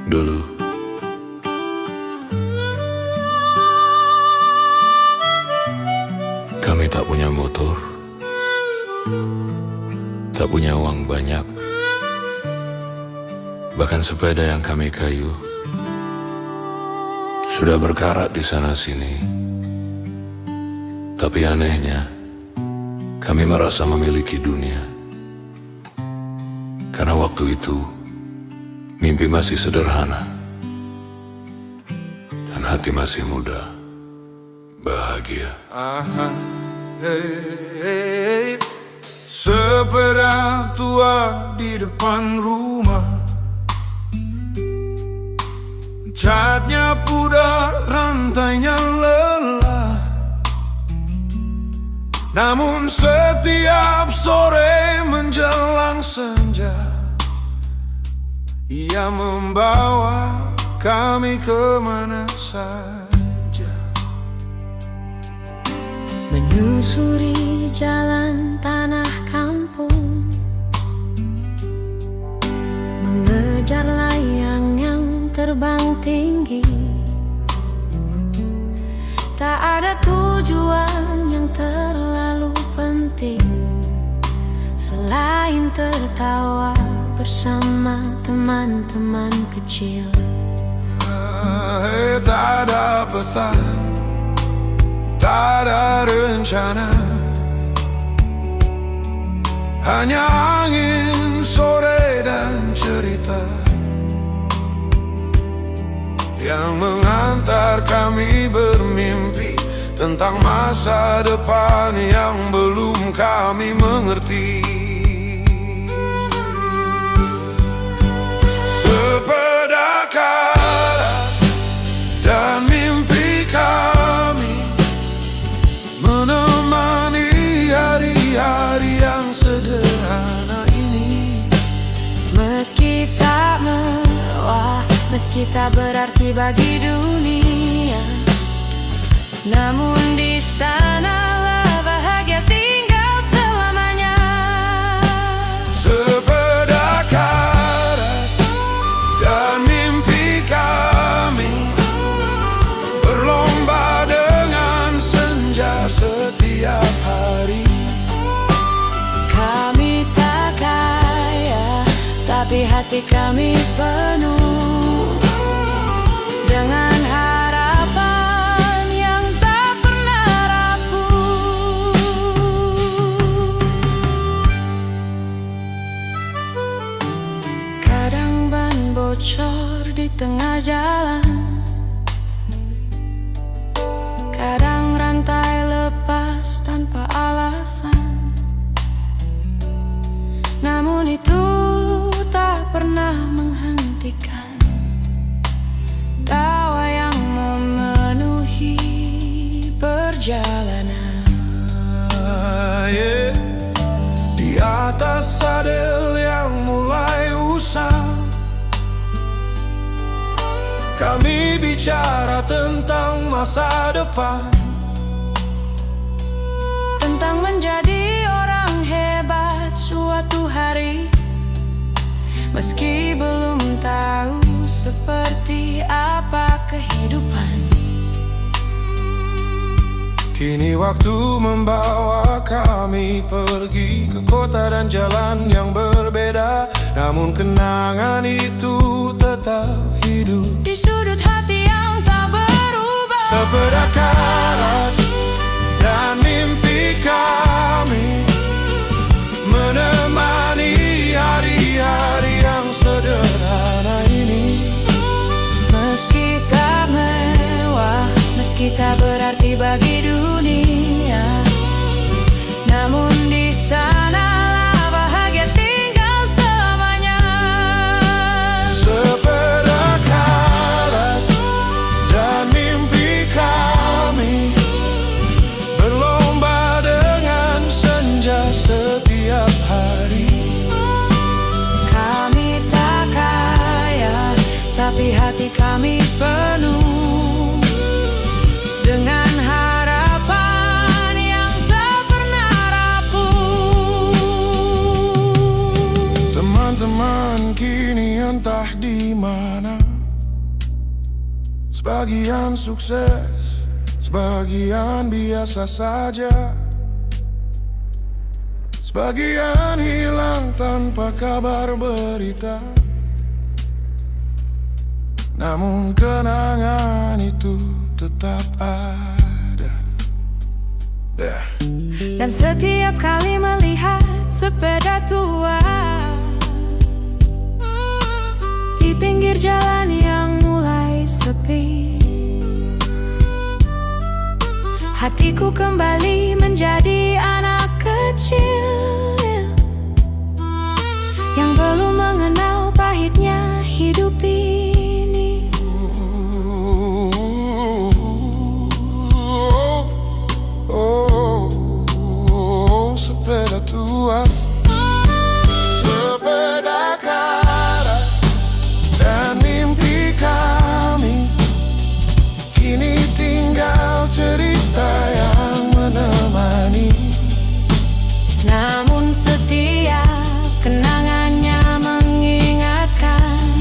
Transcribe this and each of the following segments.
Dulu kami tak punya motor, tak punya uang banyak, bahkan sepeda yang kami kayu sudah berkarat di sana sini. Tapi anehnya, kami merasa memiliki dunia. Karena waktu itu mimpi masih sederhana dan hati masih muda, bahagia. Sepeda tua di depan rumah, catnya pudar, rantainya lelah. Namun setiap sore menjelang senja, ia membawa kami kemana saja. Menyusuri jalan tanah kampung, mengejar layang yang terbang tinggi. Tak ada tujuan yang terlalu penting selain tertawa bersama teman-teman kecil. Tak ada peta, tak ada rencana, hanya angin sore dan cerita yang mengantar kami bermimpi tentang masa depan yang belum kami mengerti. Sepeda karat dan mimpi kami menemani hari-hari yang sederhana ini. Meski tak mewah, meski tak berarti bagi dunia, namun di sanalah bahagia tinggal selamanya. Sepeda karat dan mimpi kami berlomba dengan senja setiap hari. Kami tak kaya, tapi hati kami penuh dengan harapan yang tak pernah rapuh. Kadang ban bocor di tengah jalan, kadang rantai lepas tanpa alasan. Namun itu tak pernah menghentikan tawa yang memenuhi perjalanan. Di atas sadel yang mulai usang, kami bicara tentang masa depan, Tentang menjadi orang hebat suatu hari, meski belum tahu seperti apa kehidupan. Kini waktu membawa kami pergi ke kota dan jalan yang berbeda, namun kenangan itu tetap hidup Di sudut hati yang tak berubah. Sepeda karat dan mimpi kami menemani hari-hari yang sederhana ini. Meski tak mewah, meski tak berarti bagi dunia, namun di sanalah bahagia tinggal selamanya. Sepeda karat dan mimpi kami berlomba dengan senja setiap hari. Kami tak kaya, tapi hati kami penuh dengan harapan Sebagian sukses, sebagian biasa saja, sebagian hilang tanpa kabar berita. Namun kenangan itu tetap ada. Dan setiap kali melihat sepeda tua di pinggir jalan yang mulai sepi, hatiku kembali menjadi anak kecil yang belum mengenal pahitnya hidup ini. Sepeda tua, sepeda karat, dan mimpi kami kini tinggal cerita yang menemani. Namun setiap kenangannya mengingatkan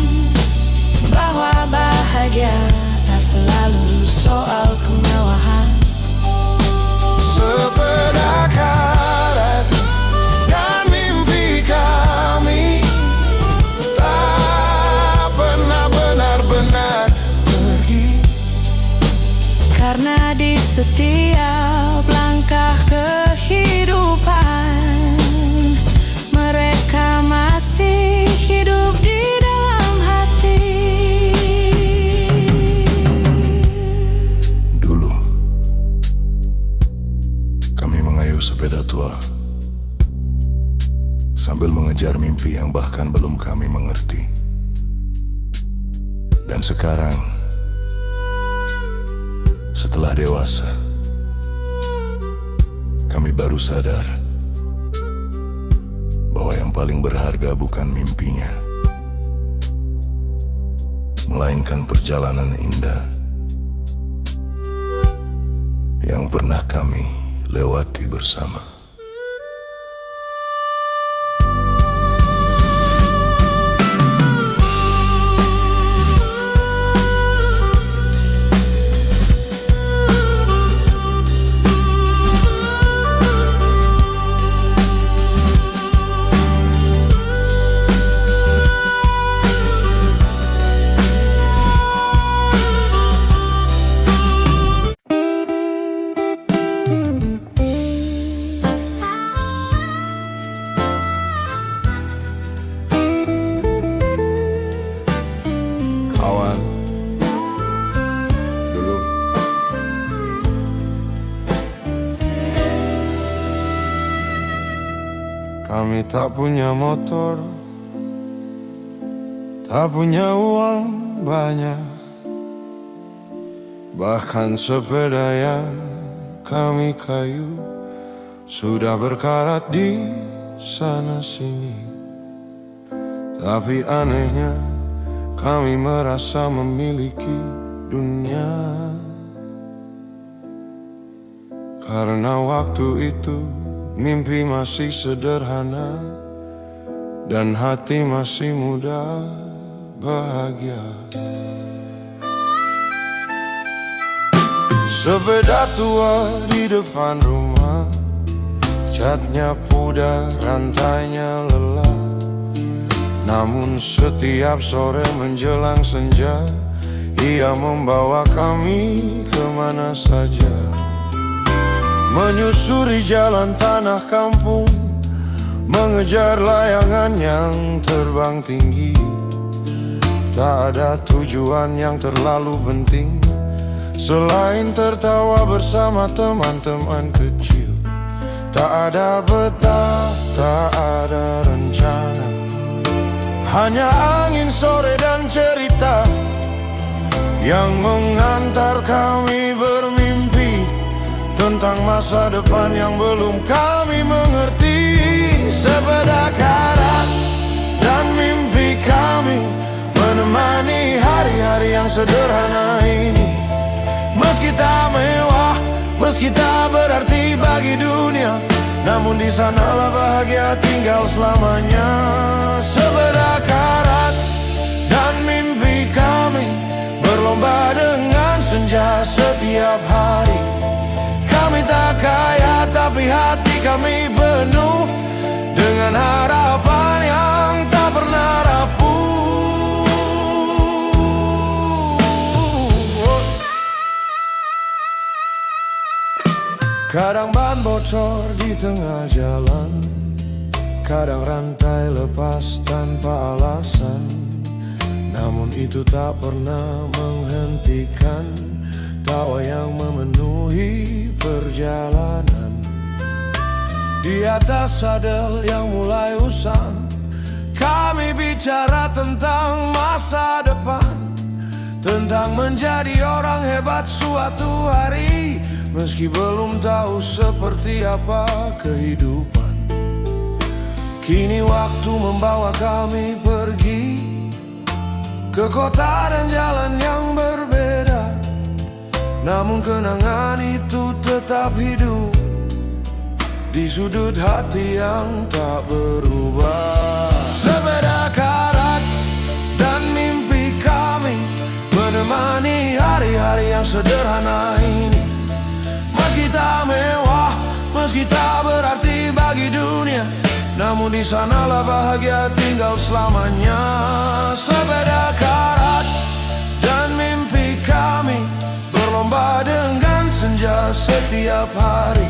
bahwa bahagia tak selalu soal kemewahan. Sepeda karat dan mimpi kami tak pernah benar-benar pergi, karena di setiap langkah kehidupan mereka masih hidup di dalam hati. Dulu kami mengayuh sepeda tua sambil mengejar mimpi yang bahkan belum kami mengerti. Dan sekarang, setelah dewasa, kami baru sadar bahwa yang paling berharga bukan mimpinya, melainkan perjalanan indah yang pernah kami lewati bersama. Kawan, dulu kami tak punya motor, tak punya uang banyak, bahkan sepeda yang kami kayu sudah berkarat di sana sini. Tapi anehnya kami merasa memiliki dunia, karena waktu itu mimpi masih sederhana dan hati masih muda bahagia. Sepeda tua di depan rumah, catnya pudar, rantainya lelah. Namun setiap sore menjelang senja, ia membawa kami kemana saja. Menyusuri jalan tanah kampung, mengejar layangan yang terbang tinggi. Tak ada tujuan yang terlalu penting selain tertawa bersama teman-teman kecil. Tak ada peta, tak ada rencana, hanya angin sore dan cerita yang mengantar kami bermimpi tentang masa depan yang belum kami mengerti. Sepeda karat dan mimpi kami menemani hari-hari yang sederhana ini. Meski tak mewah, meski tak berarti bagi dunia, namun di sanalah bahagia tinggal selamanya. Sepeda karat dan mimpi kami berlomba dengan senja setiap hari. Kami tak kaya tapi hati kami penuh dengan harapan yang tak pernah rapuh. Kadang ban bocor di tengah jalan, kadang rantai lepas tanpa alasan. Namun itu tak pernah menghentikan tawa yang memenuhi perjalanan. Di atas sadel yang mulai usang, kami bicara tentang masa depan, tentang menjadi orang hebat suatu hari, meski belum tahu seperti apa kehidupan. Kini waktu membawa kami pergi ke kota dan jalan yang berbeda, namun kenangan itu tetap hidup di sudut hati yang tak berubah. Sepeda karat dan mimpi kami menemani hari-hari yang sederhana ini. Meski tak mewah, meski tak berarti bagi dunia, namun di sanalah bahagia tinggal selamanya. Sepeda karat dan mimpi kami berlomba dengan senja setiap hari.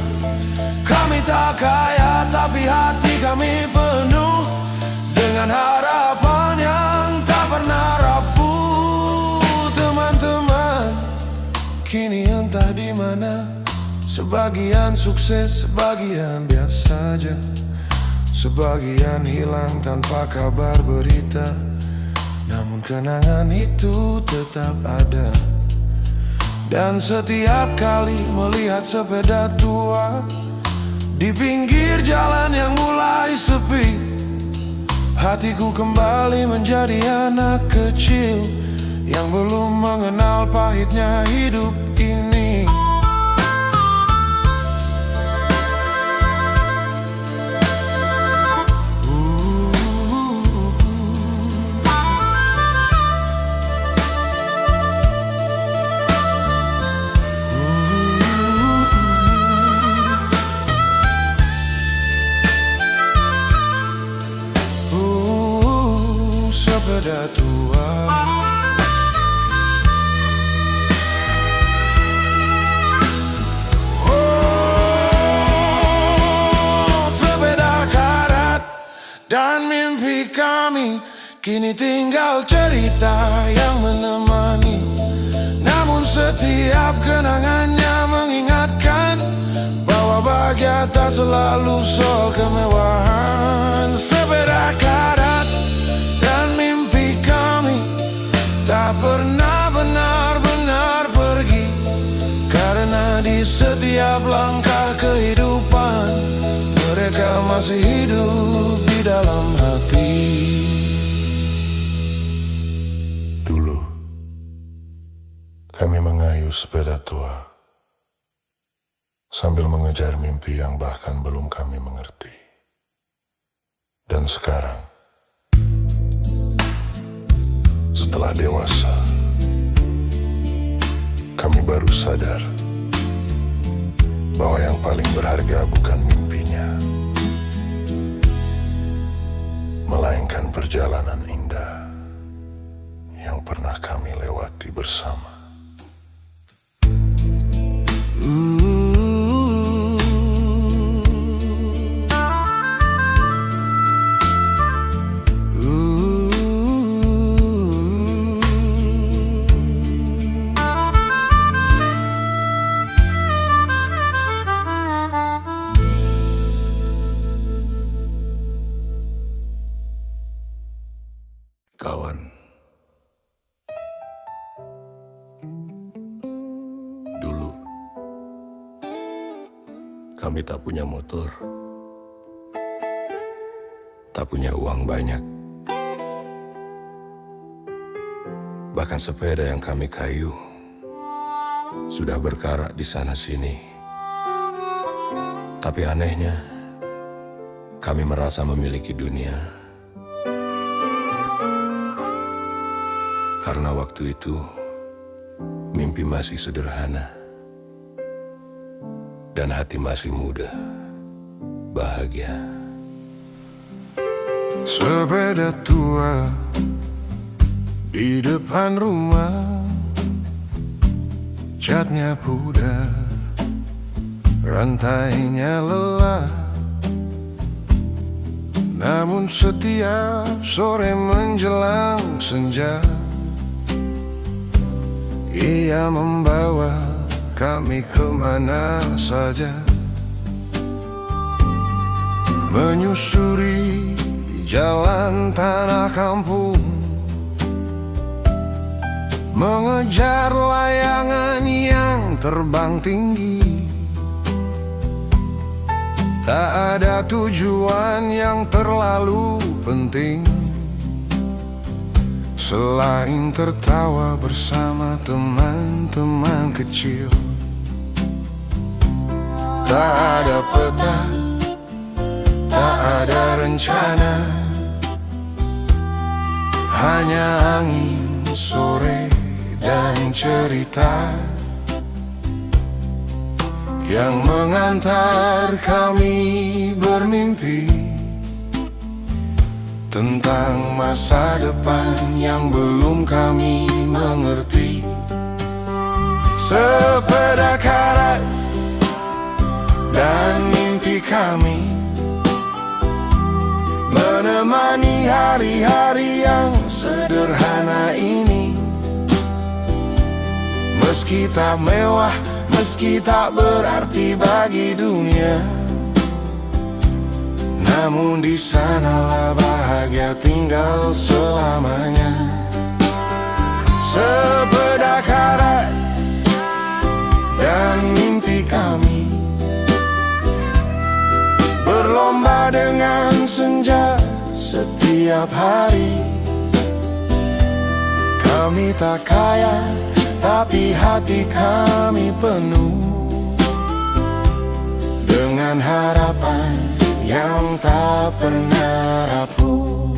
Kami tak kaya tapi hati kami penuh dengan harapan yang tak pernah rapuh. Teman-teman, kini entah di mana, sebagian sukses, sebagian biasa aja, sebagian hilang tanpa kabar berita. Namun kenangan itu tetap ada. Dan setiap kali melihat sepeda tua di pinggir jalan yang mulai sepi, hatiku kembali menjadi anak kecil yang belum mengenal pahitnya hidup ini. Sepeda tua, sepeda karat dan mimpi kami kini tinggal cerita yang menemani. Namun setiap kenangannya mengingatkan bahwa bahagia tak selalu soal kemewahan. Sepeda karat dan mimpi kami tak pernah benar-benar pergi, karena di setiap langkah kehidupan mereka masih hidup di dalam hati. Dulu kami mengayuh sepeda tua sambil mengejar mimpi yang bahkan belum kami mengerti. Dan sekarang, setelah dewasa, kami baru sadar bahwa yang paling berharga bukan mimpinya, melainkan perjalanan indah yang pernah kami lewati bersama. Kawan, dulu kami tak punya motor, tak punya uang banyak. Bahkan sepeda yang kami kayu sudah berkarat di sana sini. Tapi anehnya, kami merasa memiliki dunia. Karena waktu itu Mimpi masih sederhana, dan hati masih muda, bahagia. Sepeda tua di depan rumah, catnya pudar, rantainya lelah. Namun setiap sore menjelang senja, ia membawa kami kemana saja, menyusuri jalan tanah kampung, mengejar layangan yang terbang tinggi. Tak ada tujuan yang terlalu penting selain tertawa bersama teman-teman kecil. Tak ada peta, tak ada rencana, hanya angin sore dan cerita yang mengantar kami bermimpi tentang masa depan yang belum kami mengerti. Sepeda karet dan mimpi kami menemani hari-hari yang sederhana ini. Meski tak mewah, meski tak berarti bagi dunia, namun di sanalah bahagia tinggal selamanya. Sepeda karet dan mimpi kami berlomba dengan senja setiap hari. Kami tak kaya, tapi hati kami penuh dengan harapan yang tak pernah rapuh.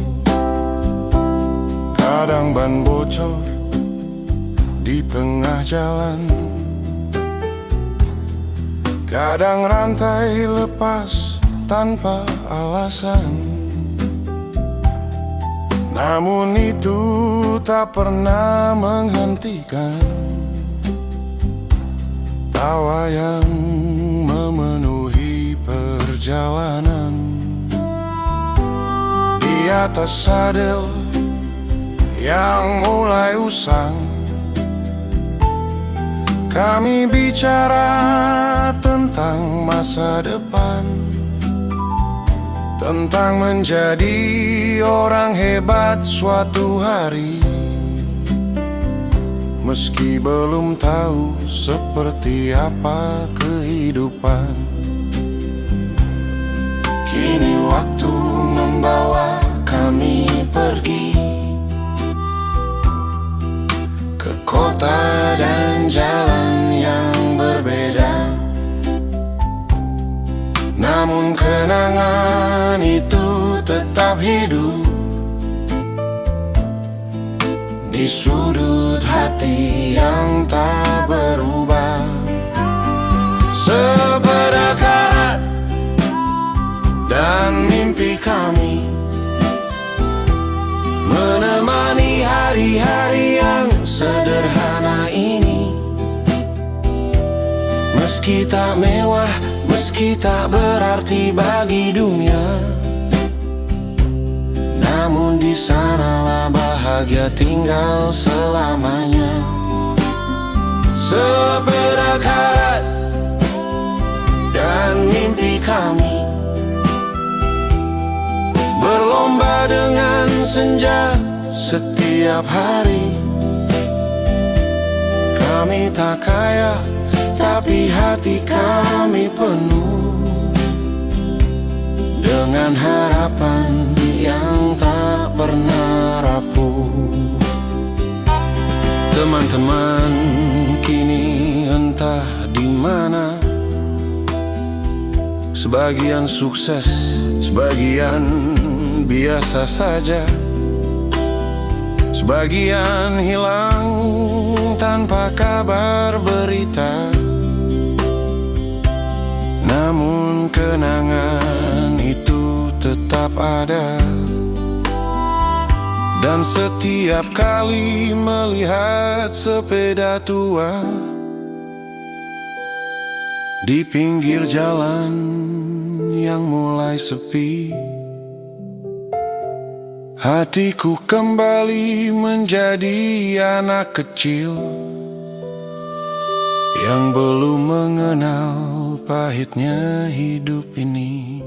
Kadang ban bocor di tengah jalan, kadang rantai lepas tanpa alasan. Namun itu tak pernah menghentikan tawa yang memenuhi perjalanan. Di atas sadel yang mulai usang, kami bicara tentang masa depan, tentang menjadi orang hebat suatu hari. Meski belum tahu seperti apa kehidupan, kini waktu membawa kami pergi ke kota dan jalan yang berbeda. Namun kenangan itu tetap hidup di sudut hati yang tak berubah. Sepeda karet dan mimpi kami menemani hari-hari yang sederhana ini. Meski tak mewah, meski tak berarti bagi dunia, namun di sanalah bahagia tinggal selamanya. Sepeda karet dan mimpi kami berlomba dengan senja setiap hari. Kami tak kaya, tapi hati kami penuh dengan harapan yang tak pernah rapuh. Teman-teman kini entah di mana, sebagian sukses, sebagian biasa saja, sebagian hilang tanpa kabar berita, namun kenangan itu tetap ada. Dan setiap kali melihat sepeda tua di pinggir jalan yang mulai sepi, hatiku kembali menjadi anak kecil yang belum mengenal pahitnya hidup ini.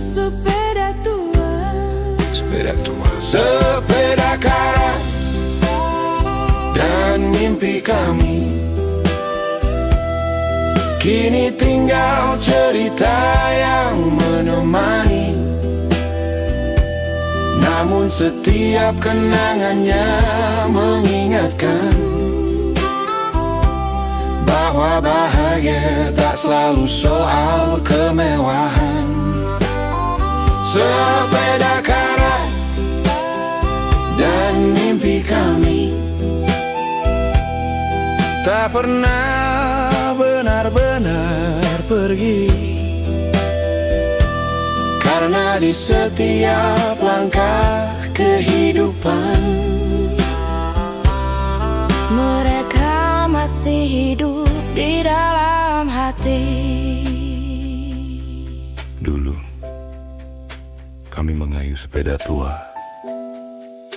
Sepeda tua, Sepeda tua. Sepeda karat dan mimpi kami kini tinggal cerita yang menemani. Namun setiap kenangannya mengingatkan bahwa bahagia tak selalu soal kemewahan. Sepeda karat dan mimpi kami tak pernah benar-benar pergi, karena di setiap langkah kehidupan mereka masih hidup di dalam hati. Dulu kami mengayuh sepeda tua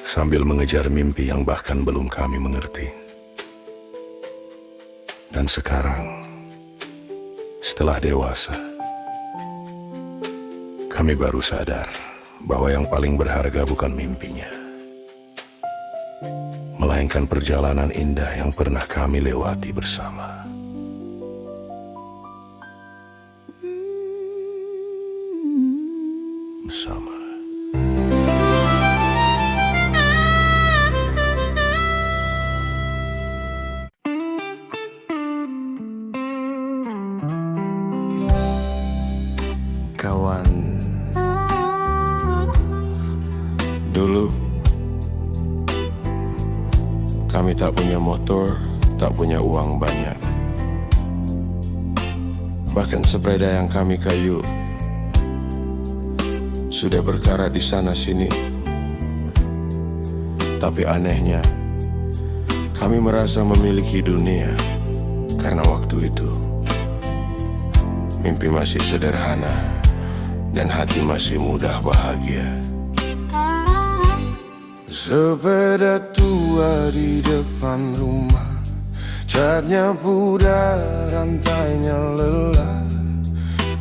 sambil mengejar mimpi yang bahkan belum kami mengerti. Dan sekarang, setelah dewasa, kami baru sadar bahwa yang paling berharga bukan mimpinya, melainkan perjalanan indah yang pernah kami lewati bersama. Kawan, dulu kami tak punya motor, tak punya uang banyak. Bahkan sepeda yang kami kayu sudah berkarat di sana sini. Tapi anehnya, kami merasa memiliki dunia karena waktu itu mimpi masih sederhana dan hati masih mudah bahagia. Sepeda tua di depan rumah, catnya pudar, rantainya lelah.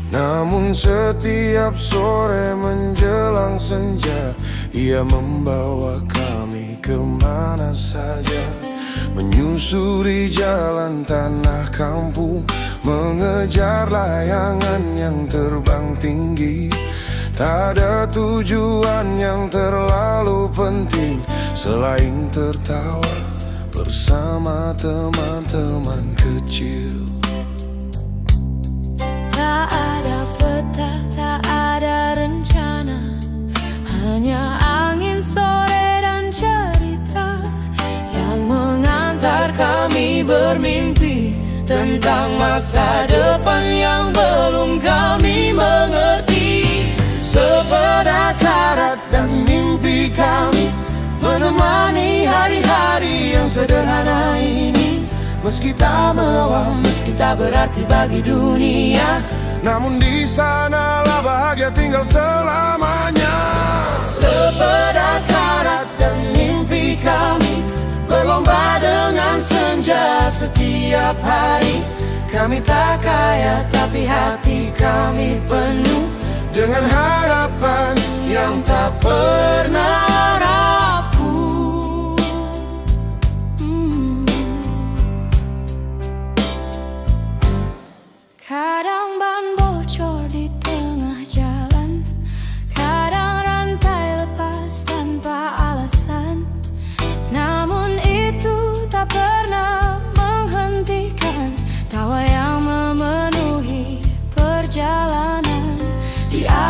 Namun setiap sore menjelang senja, ia membawa kami kemana saja. Menyusuri jalan tanah kampung, mengejar layangan yang terbang tinggi. Tak ada tujuan yang terlalu penting selain tertawa bersama teman-teman kecil. Tak ada peta, tak ada rencana, hanya angin sore dan cerita yang mengantar kami bermimpi tentang masa depan yang belum kami mengerti. Sepeda karat dan mimpi kami menemani hari-hari yang sederhana ini. Meski tak mewah, meski tak berarti bagi dunia, namun di sanalah bahagia tinggal selamanya. Sepeda karat dan mimpi kami berlomba dengan senja setiap hari. Kami tak kaya tapi hati kami penuh dengan harapan yang tak pernah rapuh. Kadang ban bocor di tengah jalan, kadang rantai lepas tanpa alasan. Namun itu tak pernah menghentikan tawa yang memeluk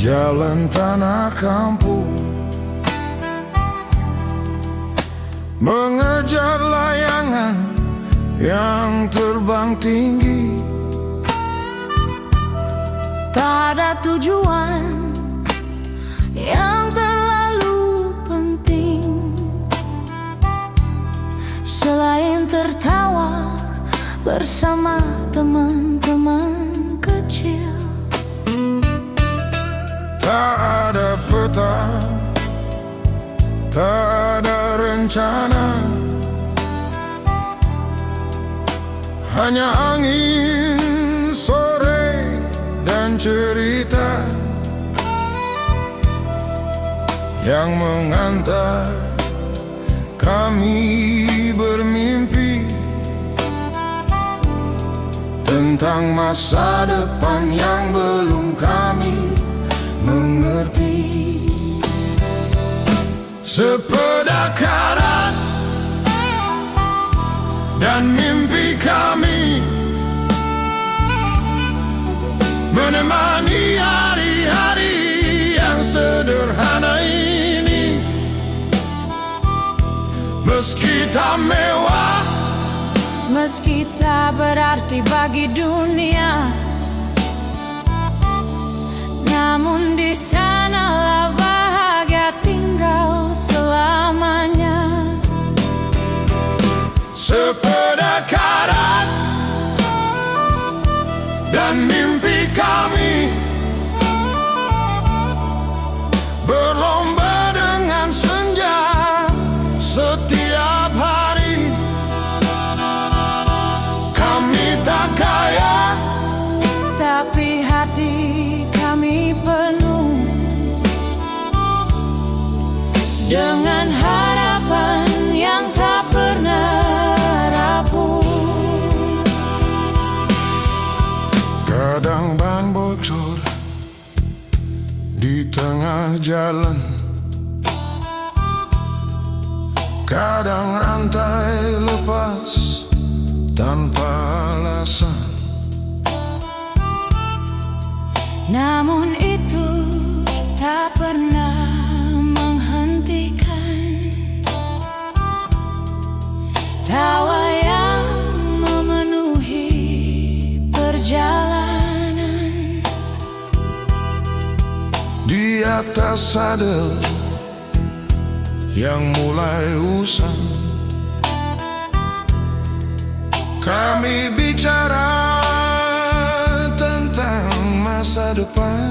jalan tanah kampung, mengejar layangan yang terbang tinggi. Tak ada tujuan yang terlalu penting selain tertawa bersama teman-teman kecil. Tak ada peta, tak ada rencana, hanya angin sore dan cerita yang mengantar kami bermimpi tentang masa depan yang belum kami mengerti. Sepeda karat dan mimpi kami menemani hari-hari yang sederhana ini. Meski tak mewah, meski tak berarti bagi dunia, namun di sanalah bahagia tinggal selamanya. Sepeda karat dan mimpi kami berlomba dengan senja setiap hari. Kami tak kaya, tapi hati kami penuh dengan harapan yang tak pernah rapuh. Kadang ban bocor di tengah jalan, kadang rantai lepas tanpa alasan. Namun itu tak pernah menghentikan tawa yang memenuhi perjalanan. Di atas sadel yang mulai usang, kami bicara tentang masa depan,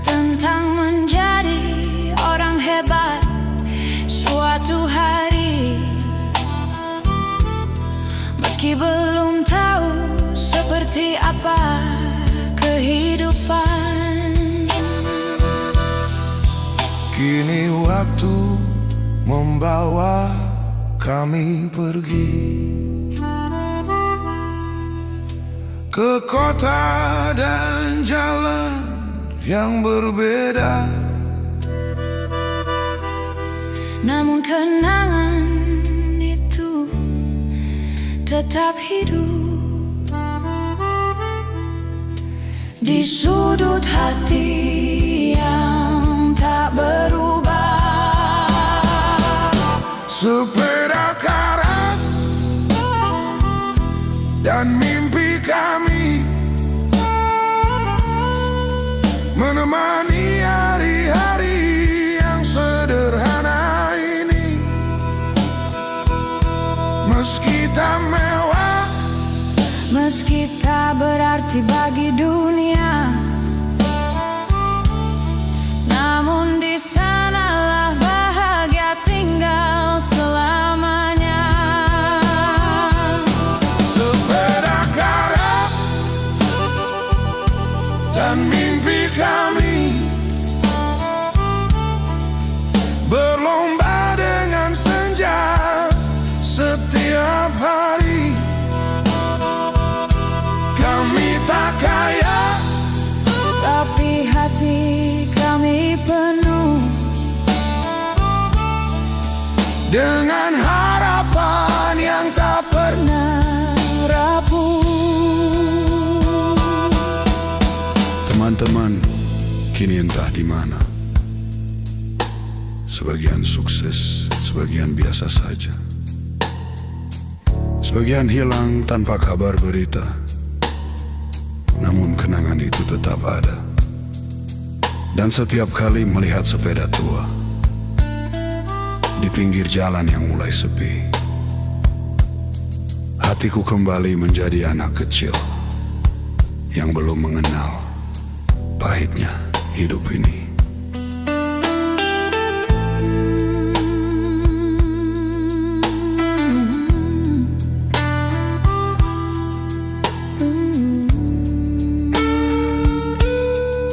tentang menjadi orang hebat suatu hari, meski belum tahu seperti apa kehidupan. Kini waktu membawa kami pergi ke kota dan jalan yang berbeda, namun kenangan itu tetap hidup di sudut hati yang tak berubah. sepeda karat dan mimpi kami menemani hari-hari yang sederhana ini. Meski tak mewah, meski tak berarti bagi dunia, namun di sanalah bahagia tinggal selamanya. sepeda karat dan mimpi kami berlomba dengan senja setiap hari. Kami tak kaya, tapi hati kami penuh dengan harapan yang tak pernah rapuh. Teman-teman kini entah di mana. Sebagian sukses, sebagian biasa saja. Sebagian hilang tanpa kabar berita. Namun kenangan itu tetap ada. Dan setiap kali melihat sepeda tua di pinggir jalan yang mulai sepi, hatiku kembali menjadi anak kecil yang belum mengenal pahitnya hidup ini.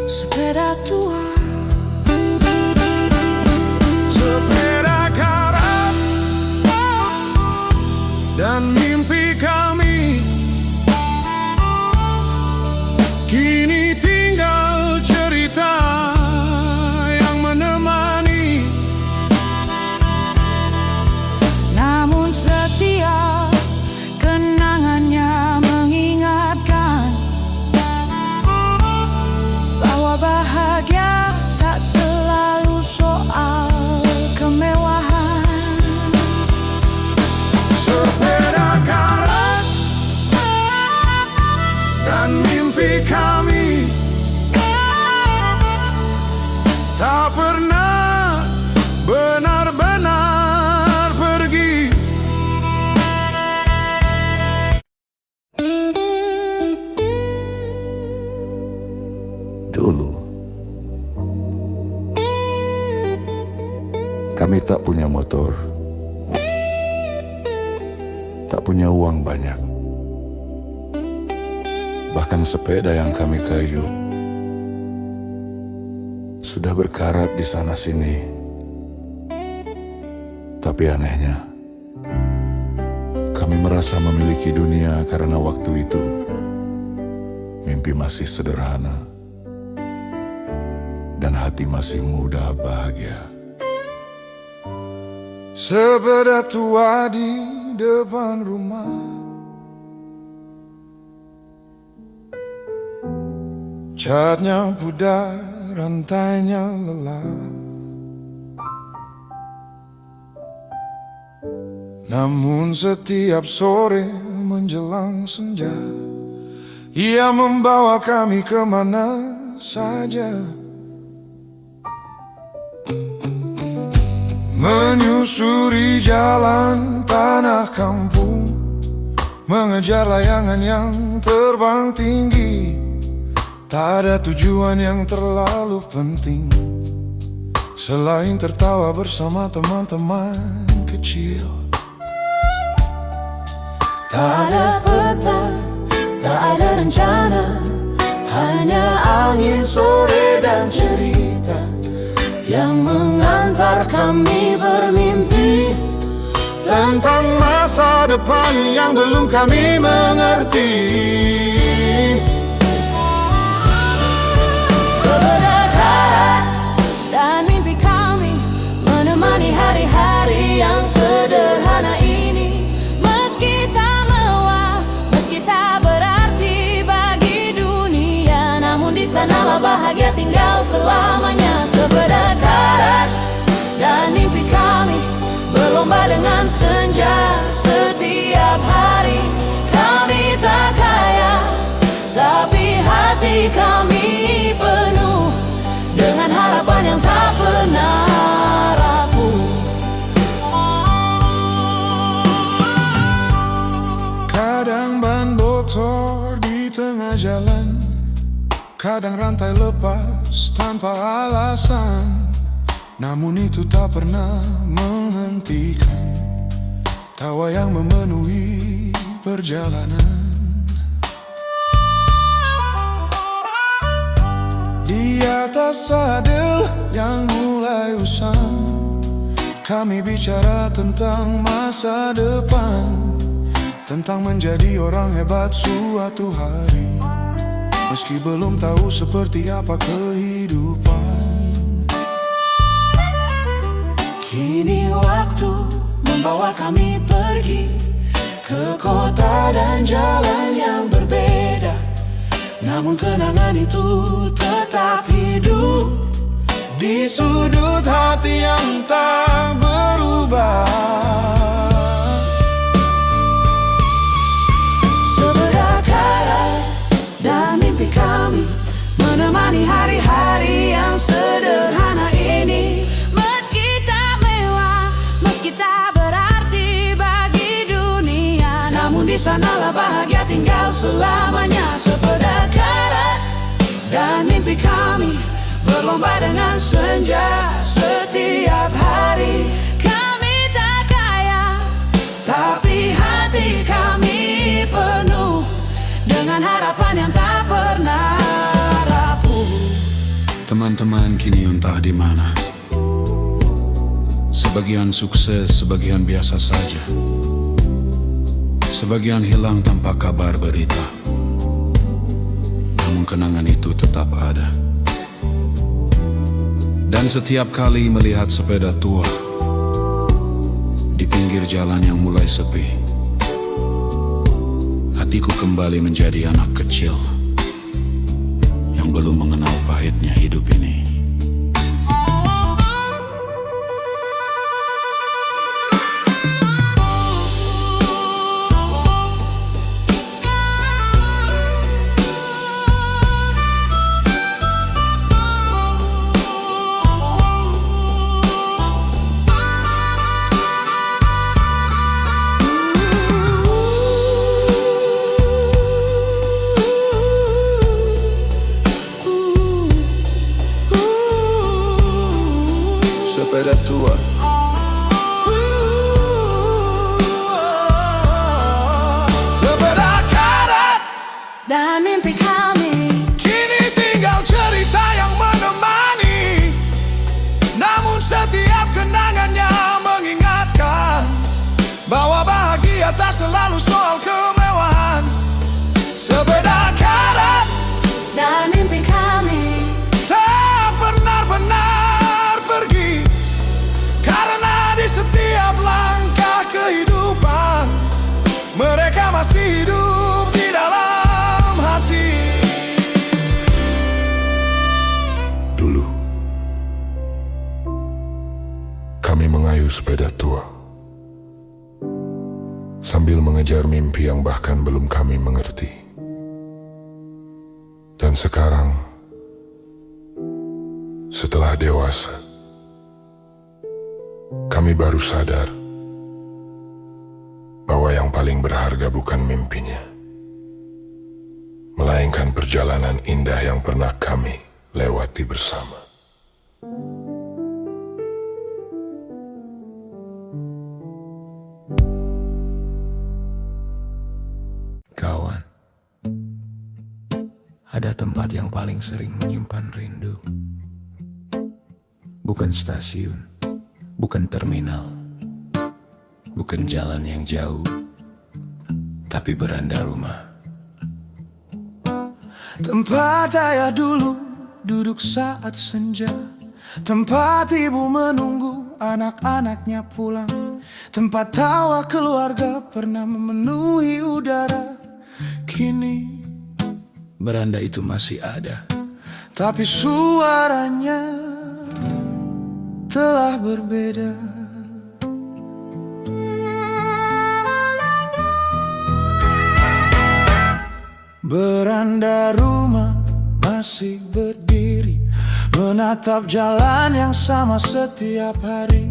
Sepeda tua, Sepeda karat dan mimpi kami kini tinggal cerita yang menemani. namun setiap kenangannya mengingatkan bahwa bahagia tak selalu soal kemewahan. Sepeda karat dan mimpi kami tak pernah benar-benar pergi. Dulu kami tak punya motor, tak punya uang banyak. Bahkan sepeda yang kami kayu sudah berkarat di sana sini. Tapi anehnya, kami merasa memiliki dunia karena waktu itu mimpi masih sederhana dan hati masih muda bahagia. Sepeda tua di depan rumah, catnya pudar, rantainya lelah. Namun setiap sore menjelang senja, ia membawa kami kemana saja. Menyusuri jalan tanah kampung, mengejar layangan yang terbang tinggi. Tak ada tujuan yang terlalu penting selain tertawa bersama teman-teman kecil. Tak ada peta, tak ada rencana, hanya angin sore dan cerita yang mengantar kami bermimpi tentang masa depan yang belum kami mengerti. Sepeda karat dan mimpi kami menemani hari-hari yang sederhana ini. Meski tak mewah, meski tak berarti bagi dunia, namun di sanalah bahagia tinggal selamanya. Sepeda karat dan mimpi kami berlomba dengan senja. Setiap hari kami tak kaya, tapi hati kami penuh dengan harapan yang tak pernah rapuh. Kadang ban bocor di tengah jalan, kadang rantai lepas tanpa alasan. Namun itu tak pernah menghentikan tawa yang memenuhi perjalanan. Di atas sadel yang mulai usang, kami bicara tentang masa depan, tentang menjadi orang hebat suatu hari, meski belum tahu seperti apa kehidupan. Kini waktu membawa kami pergi ke kota dan jalan yang berbeda. namun kenangan itu tetap hidup di sudut hati yang tak berubah. Sebelah karat dan mimpi kami menemani hari-hari yang sederhana ini. Meski tak mewah, meski tak berarti bagi dunia, namun di sanalah bahagia tinggal selamanya. Sebelah karat dan mimpi kami berlomba dengan senja setiap hari. Kami tak kaya, tapi hati kami penuh dengan harapan yang tak pernah rapuh. Teman-teman kini entah di mana. Sebagian sukses, sebagian biasa saja. Sebagian hilang tanpa kabar berita. Namun kenangan itu tetap ada. Dan setiap kali melihat sepeda tua di pinggir jalan yang mulai sepi, hatiku kembali menjadi anak kecil yang belum mengenal pahitnya hidup ini. Sepeda tua, sepeda karat Dan mimpi kami kini tinggal cerita yang menemani. Namun setiap kenangannya mengingatkan bahwa bahagia tak selalu soal kemewahan. Sepeda karat dan mimpi kami tak benar-benar pergi, karena di setiap langkah kehidupan mereka masih hidup di dalam hati. Dulu kami mengayuh sepeda tua sambil mengejar mimpi yang bahkan belum kami mengerti. Dan sekarang, setelah dewasa, kami baru sadar bahwa yang paling berharga bukan mimpinya, melainkan perjalanan indah yang pernah kami lewati bersama. Kawan, ada tempat yang paling sering menyimpan rindu. Bukan stasiun, bukan terminal, bukan jalan yang jauh, tapi beranda rumah. Tempat ayah dulu duduk saat senja, tempat ibu menunggu anak-anaknya pulang, tempat tawa keluarga pernah memenuhi udara. Kini beranda itu masih ada, tapi suaranya telah berbeda. Beranda rumah masih berdiri, menatap jalan yang sama setiap hari.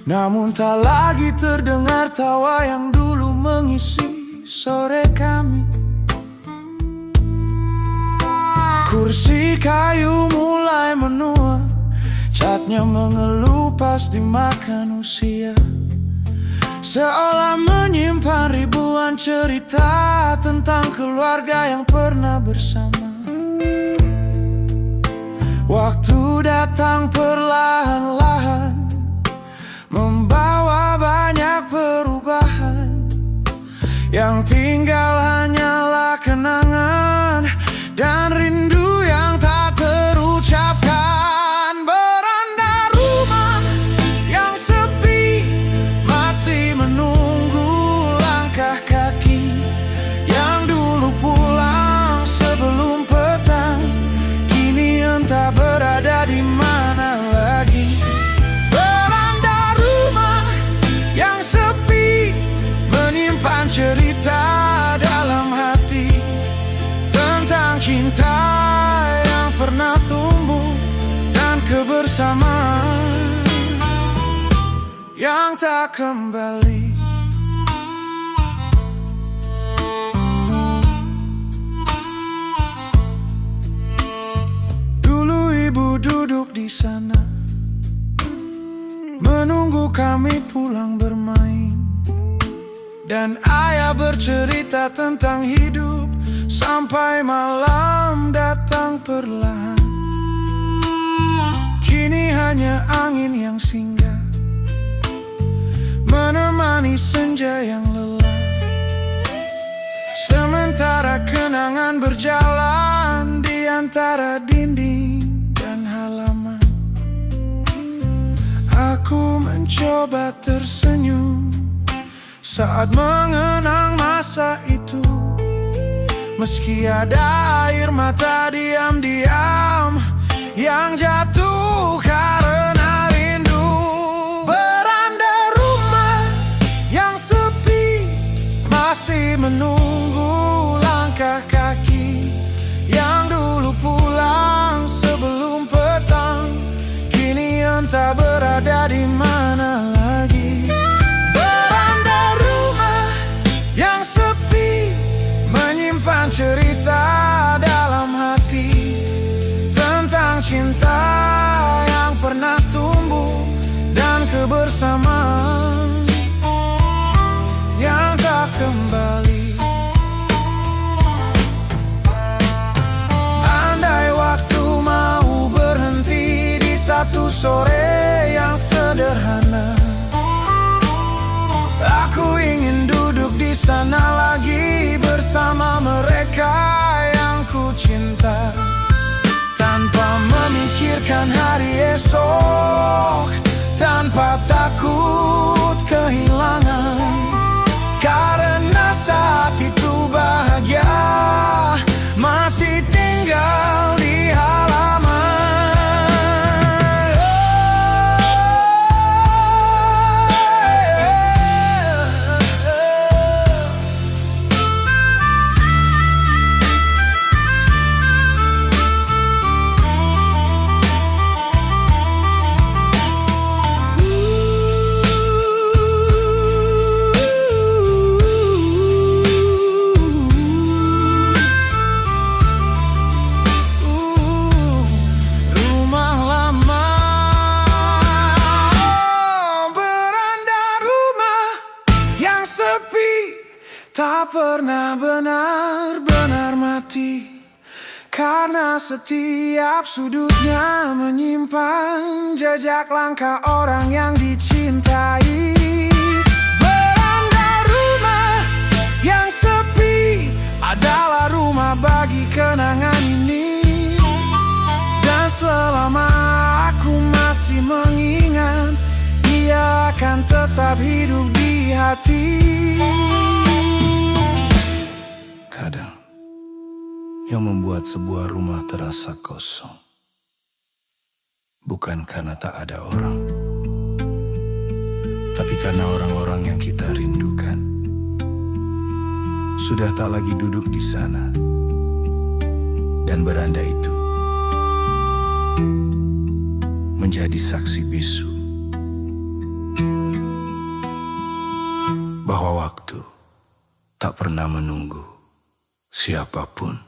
Namun tak lagi terdengar tawa yang dulu mengisi sore kami. Kursi kayu mulai menua, catnya mengelupas dimakan usia, seolah menyimpan ribuan cerita tentang keluarga yang pernah bersama. Waktu datang perlahan-lahan, membawa banyak perubahan. Yang tinggal hanyalah kenangan dan rindu yang tak terucapkan. Beranda rumah yang sepi masih menunggu langkah kaki yang dulu pulang kebersamaan yang tak kembali. Dulu ibu duduk di sana menunggu kami pulang bermain, dan ayah bercerita tentang hidup sampai malam datang perlahan. Kini hanya angin yang singgah menemani senja yang lelah, sementara kenangan berjalan di antara dinding dan halaman. Aku mencoba tersenyum saat mengenang masa itu, meski ada air mata diam-diam yang jatuh karena rindu. Beranda rumah yang sepi masih menunggu langkah kaki yang dulu pulang sebelum petang, kini entah berada di mana lagi. Beranda rumah yang sepi menyimpan cerita dalam hati tentang cinta yang pernah tumbuh dan kebersamaan yang tak kembali. Andai waktu mau berhenti di satu sore yang sederhana, aku ingin duduk di sana lagi bersama mereka yang ku cinta, tanpa memikirkan hari esok, tanpa takut kehilangan, karena saat itu bahagia masih tinggal di halaman. Tak pernah benar-benar mati, karena setiap sudutnya menyimpan jejak langkah orang yang dicintai. Beranda rumah yang sepi adalah rumah bagi kenangan ini, dan selama aku masih mengingat, ia akan tetap hidup di hati. Kadang yang membuat sebuah rumah terasa kosong bukan karena tak ada orang, tapi karena orang-orang yang kita rindukan sudah tak lagi duduk di sana, dan beranda itu menjadi saksi bisu bahwa waktu tak pernah menunggu siapapun.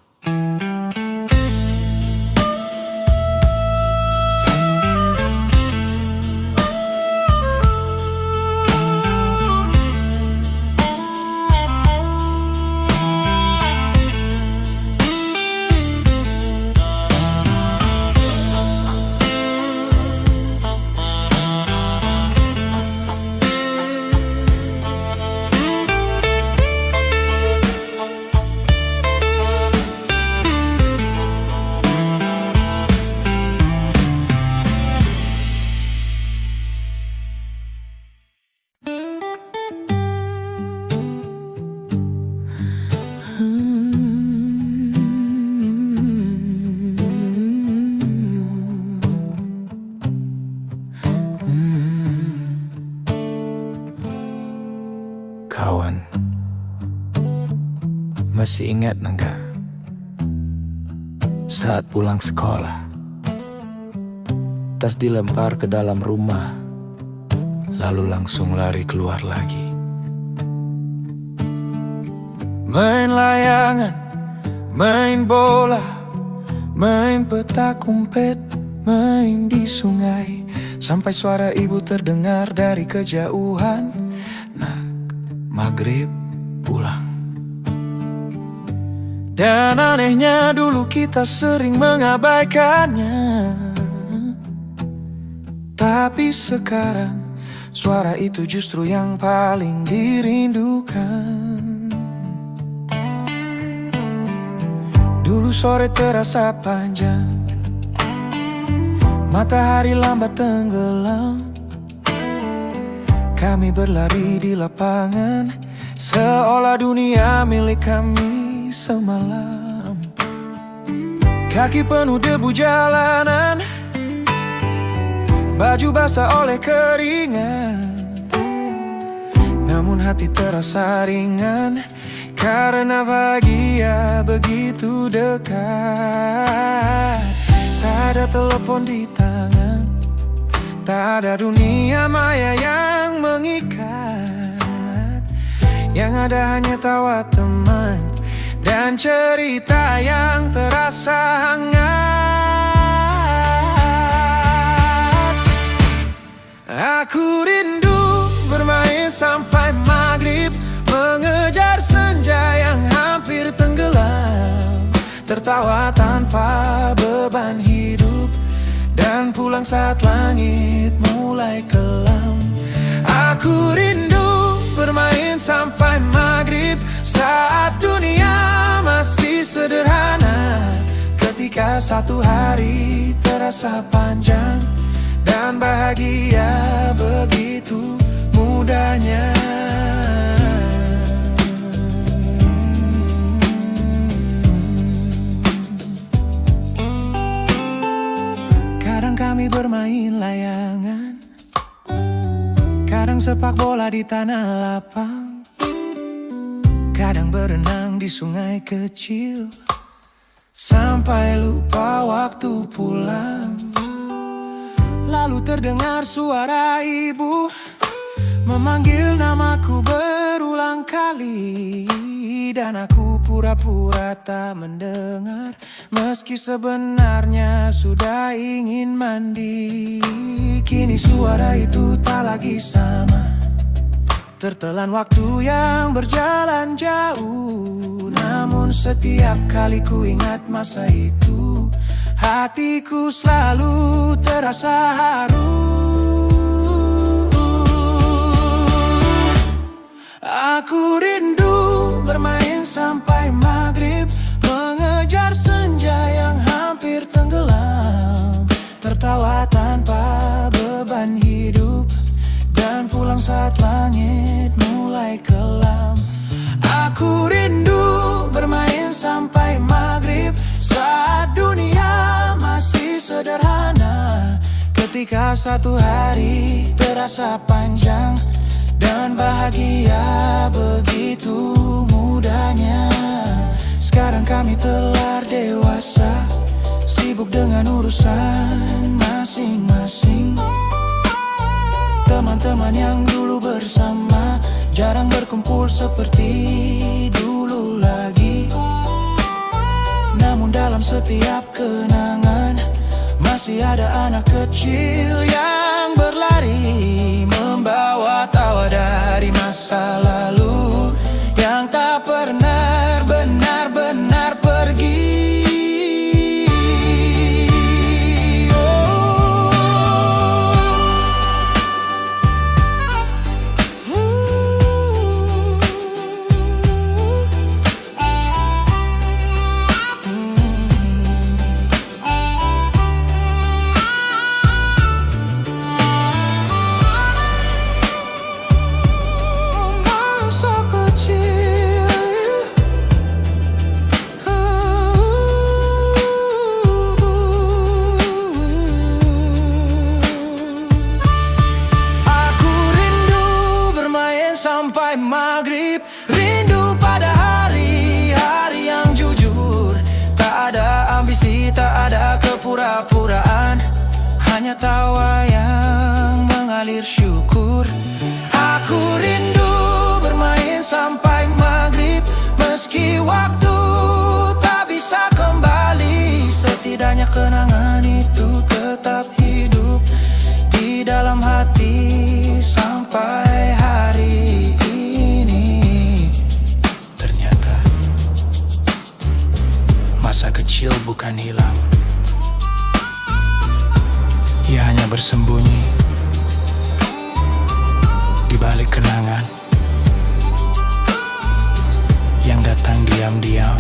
Kawan, masih ingat enggak saat pulang sekolah tas dilempar ke dalam rumah, lalu langsung lari keluar lagi. Main layangan, main bola, main petak umpet, main di sungai, sampai suara ibu terdengar dari kejauhan. Nak, maghrib pulang. Dan anehnya dulu kita sering mengabaikannya, tapi sekarang suara itu justru yang paling dirindukan. Dulu sore terasa panjang, matahari lambat tenggelam. Kami berlari di lapangan, seolah dunia milik kami semalam. Kaki penuh debu jalanan, baju basah oleh keringat, namun hati terasa ringan karena bahagia begitu dekat. Tak ada telepon di tangan, tak ada dunia maya yang mengikat. Yang ada hanya tawa teman dan cerita yang terasa hangat. Aku rindu bermain sampai maghrib, mengejar senja yang hampir tenggelam, tertawa tanpa beban hidup, dan pulang saat langit mulai kelam. Aku rindu bermain sampai maghrib, saat dunia masih sederhana, ketika satu hari terasa panjang dan bahagia begitu mudahnya. Kadang kami bermain layangan, kadang sepak bola di tanah lapang, kadang berenang di sungai kecil, sampai lupa waktu pulang. Lalu terdengar suara ibu memanggil namaku berulang kali, dan aku pura-pura tak mendengar, meski sebenarnya sudah ingin mandi. Kini suara itu tak lagi sama, tertelan waktu yang berjalan jauh. Namun setiap kali ku ingat masa itu, hatiku selalu terasa haru. Aku rindu bermain sampai maghrib, mengejar senja yang hampir tenggelam, tertawa tanpa beban hidup, dan pulang saat langit mulai kelam. Aku rindu bermain sampai maghrib, saat dunia masih sederhana, ketika satu hari terasa panjang dan bahagia begitu mudahnya. Sekarang kami telah dewasa, sibuk dengan urusan masing-masing. Teman-teman yang dulu bersama jarang berkumpul seperti dulu lagi. Namun dalam setiap kenangan masih ada anak kecil yang berlari, membawa tawa dari masa lalu yang tak pernah benar-benar pergi. Sampai maghrib, rindu pada hari-hari yang jujur, tak ada ambisi, tak ada kepura-puraan, hanya tawa yang mengalir syukur. Aku rindu bermain sampai maghrib, meski waktu tak bisa kembali. Setidaknya kenangan itu tetap hidup di dalam hati sampai hari ini. Ternyata masa kecil bukan hilang, ia hanya bersembunyi di balik kenangan yang datang diam-diam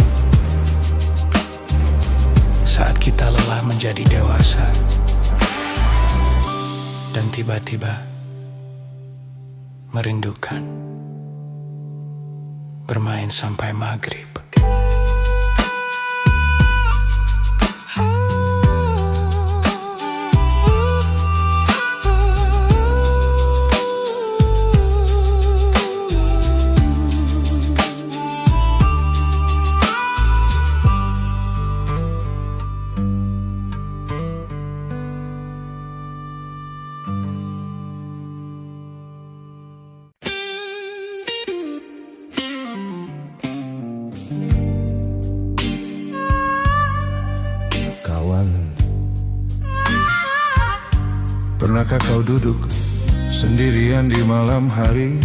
saat kita lelah menjadi dewasa dan tiba-tiba merindukan bermain sampai maghrib. Pernahkah kau duduk sendirian di malam hari,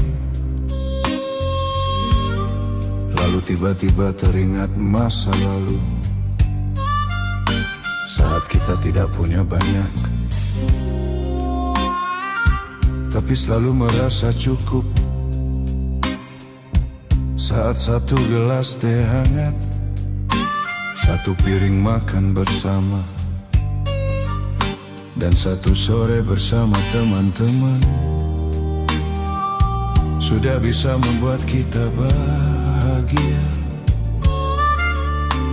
lalu tiba-tiba teringat masa lalu, saat kita tidak punya banyak, tapi selalu merasa cukup, saat satu gelas teh hangat, satu piring makan bersama, dan satu sore bersama teman-teman sudah bisa membuat kita bahagia.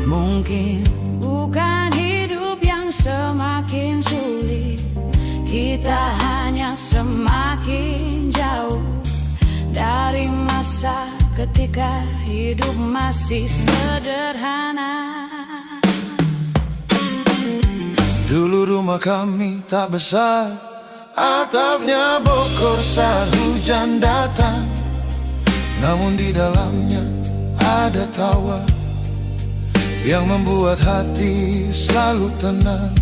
Mungkin bukan hidup yang semakin sulit, kita hanya semakin jauh dari masa ketika hidup masih sederhana. Dulu rumah kami tak besar, atapnya bokor saat hujan datang, namun di dalamnya ada tawa yang membuat hati selalu tenang.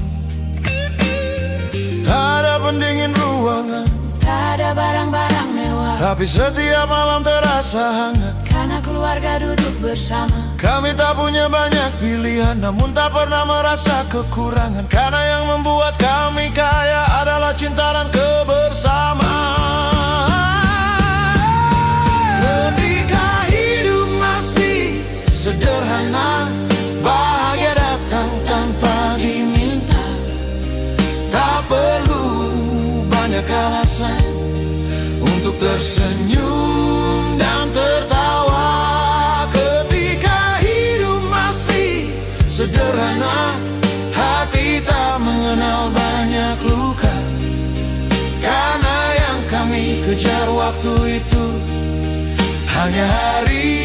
Tak ada pendingin ruangan, Tak ada barang-barang mewah, tapi setiap malam terasa hangat karena keluarga duduk bersama. Kami tak punya banyak pilihan, namun tak pernah merasa kekurangan, karena yang membuat kami kaya adalah cinta dan kebersamaan. Ketika hidup masih sederhana, bahagia datang tanpa diminta. Tak perlu banyak alasan untuk tersenyum dan tertawa. Sederhana, hati tak mengenal banyak luka, karena yang kami kejar waktu itu hanya hari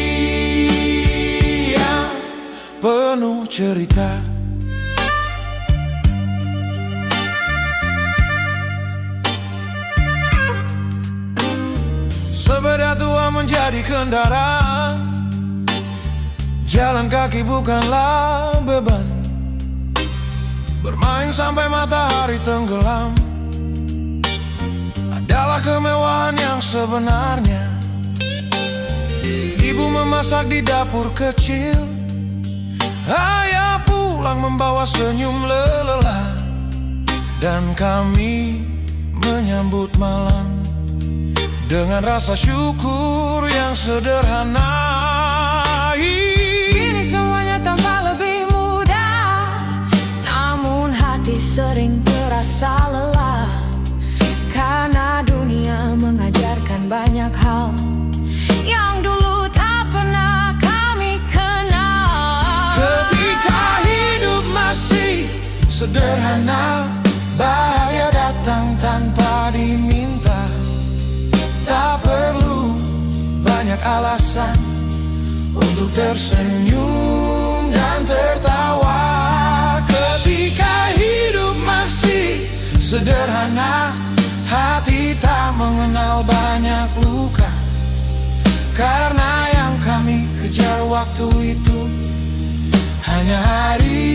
yang penuh cerita. Sepeda tua menjadi kendaraan, jalan kaki bukanlah beban, bermain sampai matahari tenggelam adalah kemewahan yang sebenarnya. Ibu memasak di dapur kecil, ayah pulang membawa senyum lelah, dan kami menyambut malam dengan rasa syukur yang sederhana. Semuanya tampak lebih mudah, namun hati sering terasa lelah, karena dunia mengajarkan banyak hal yang dulu tak pernah kami kenal. Ketika hidup masih sederhana, bahagia datang tanpa diminta. Tak perlu banyak alasan untuk tersenyum dan tertawa. Ketika hidup masih sederhana. Hati tak mengenal banyak luka, karena yang kami kejar waktu itu hanya hari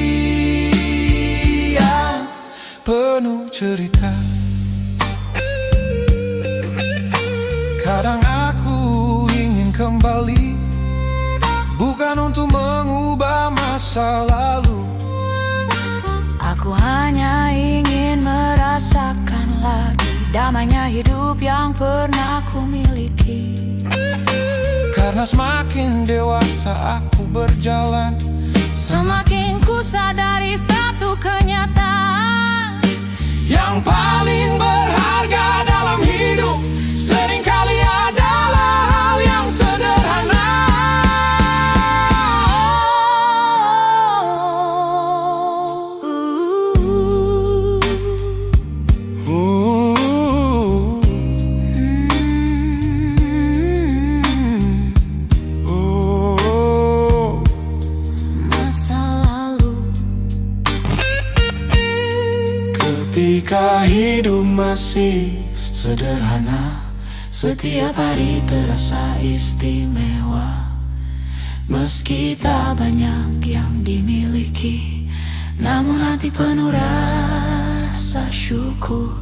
yang penuh cerita. Kadang aku ingin kembali, bukan untuk mengubah masa lalu. Aku hanya ingin merasakan lagi damainya hidup yang pernah aku miliki. Karena semakin dewasa aku berjalan, Semakin ku sadari satu kenyataan, yang paling berharga dalam hidup seringkali adalah hal yang sederhana. masa lalu. Ketika hidup masih sederhana, setiap hari terasa istimewa. Meski tak banyak yang dimiliki, namun hati penuh rasa syukur.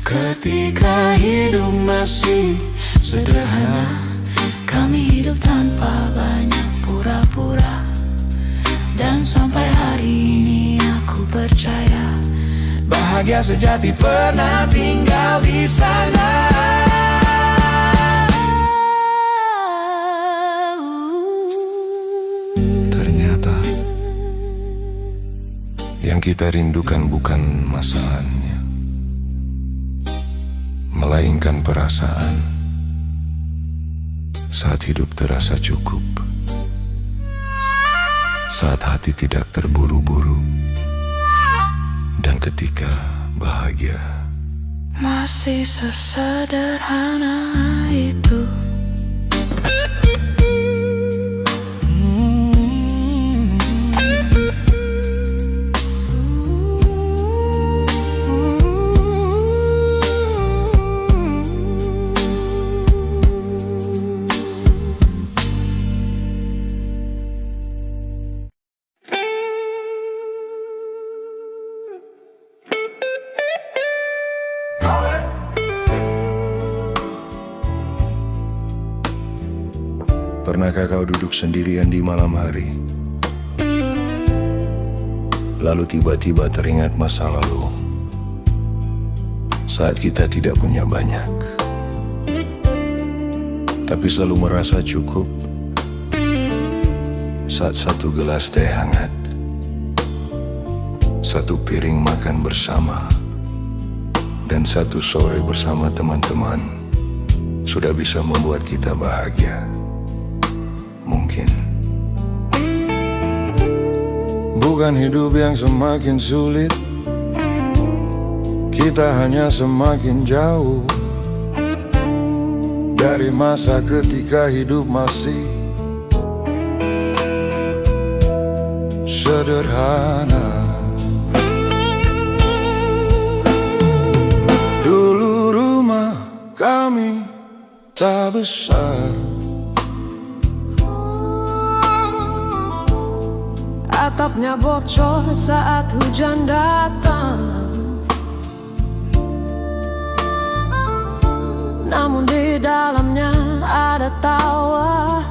Ketika hidup masih sederhana, kami hidup tanpa banyak pura-pura. Dan sampai hari ini aku percaya bahagia sejati pernah tinggal di sana. Ternyata yang kita rindukan bukan masalahnya, melainkan perasaan saat hidup terasa cukup, saat hati tidak terburu-buru, dan ketika bahagia Masih sesederhana itu. Pernahkah kau duduk sendirian di malam hari, lalu tiba-tiba teringat masa lalu saat kita tidak punya banyak, tapi selalu merasa cukup saat satu gelas teh hangat, satu piring makan bersama, dan satu sore bersama teman-teman sudah bisa membuat kita bahagia. Mungkin bukan hidup yang semakin sulit, kita hanya semakin jauh dari masa ketika hidup masih sederhana. Dulu rumah kami tak besar, Atapnya bocor saat hujan datang, namun di dalamnya ada tawa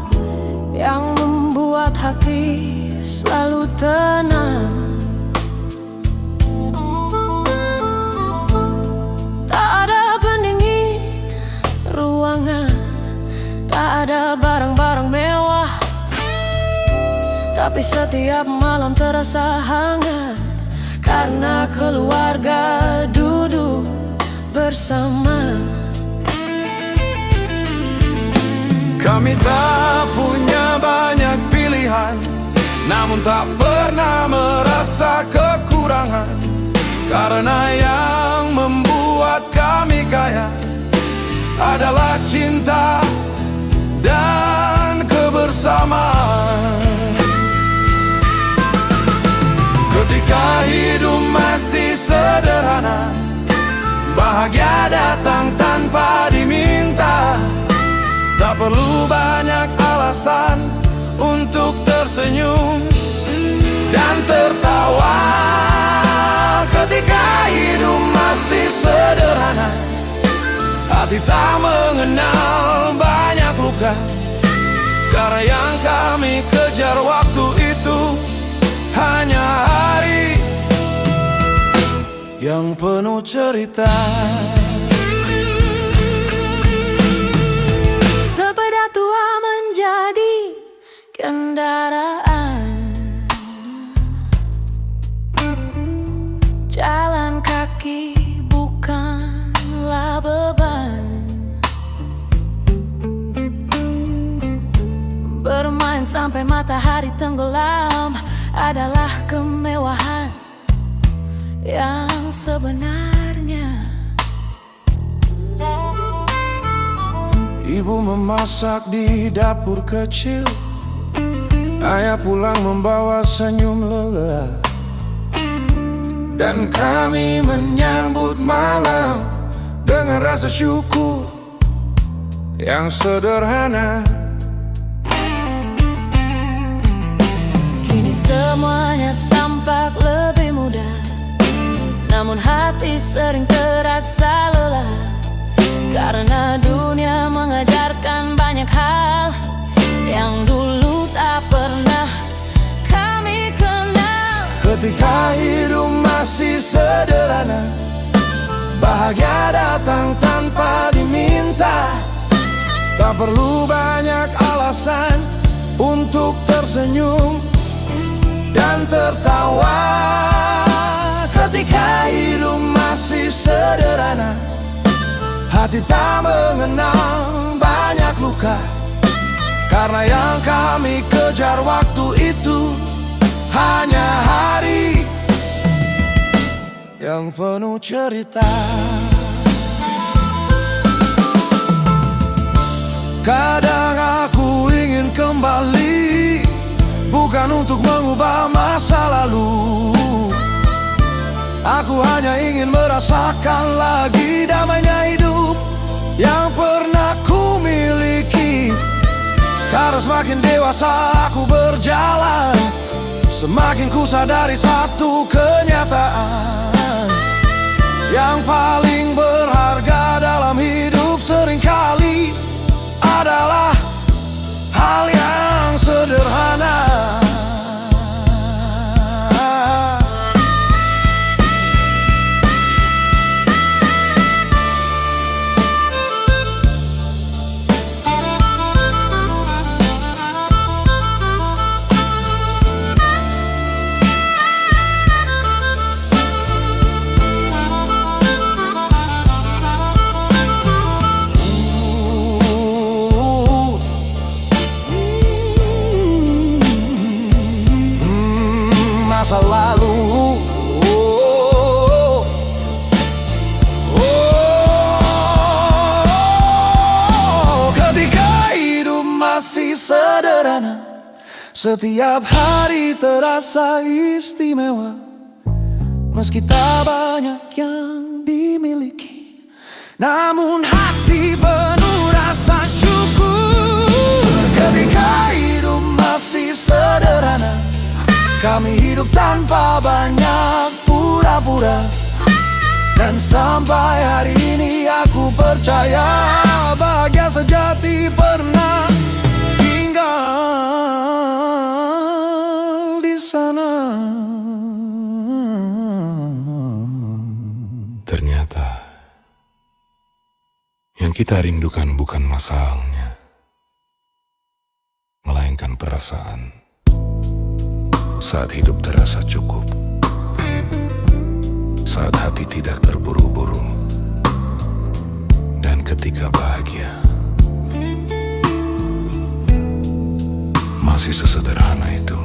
yang membuat hati selalu tenang. Tak ada pendingin ruangan, tak ada barang-barang mewah, tapi setiap malam terasa hangat karena keluarga duduk bersama. Kami tak punya banyak pilihan, namun tak pernah merasa kekurangan, karena yang membuat kami kaya adalah cinta dan kebersamaan. Ketika hidup masih sederhana, Bahagia datang tanpa diminta, tak perlu banyak alasan untuk tersenyum dan tertawa. Ketika hidup masih sederhana, hati tak mengenal banyak luka. Karena yang kami kejar waktu itu hanya hari yang penuh cerita. Sepeda tua menjadi kendaraan, jalan kaki bukanlah beban. Bermain sampai matahari tenggelam adalah kemewahan yang sebenarnya. Ibu memasak di dapur kecil, ayah pulang membawa senyum lelah, dan kami menyambut malam dengan rasa syukur yang sederhana. Kini semuanya tampak lebih mudah, namun hati sering terasa lelah. Karena dunia mengajarkan banyak hal yang dulu tak pernah kami kenal. Ketika hidup masih sederhana, bahagia datang tanpa diminta, tak perlu banyak alasan untuk tersenyum dan tertawa. Ketika hidup masih sederhana, hati tak mengenal banyak luka. Karena yang kami kejar waktu itu hanya hari yang penuh cerita. Kadang aku ingin kembali, bukan untuk mengubah masa lalu. Aku hanya ingin merasakan lagi damainya hidup yang pernah ku miliki. Karena semakin dewasa aku berjalan, semakin ku sadari satu kenyataan. Yang paling berharga dalam hidup seringkali adalah hal yang sederhana. Masa lalu, ketika hidup masih sederhana, setiap hari terasa istimewa. Meski tak banyak yang dimiliki, namun hati penuh rasa syukur. Ketika hidup masih sederhana, kami hidup tanpa banyak pura-pura. Dan sampai hari ini aku percaya bahagia sejati pernah tinggal di sana. Ternyata yang kita rindukan bukan masalahnya, melainkan perasaan. Saat hidup terasa cukup, saat hati tidak terburu-buru, dan ketika bahagia masih sesederhana itu.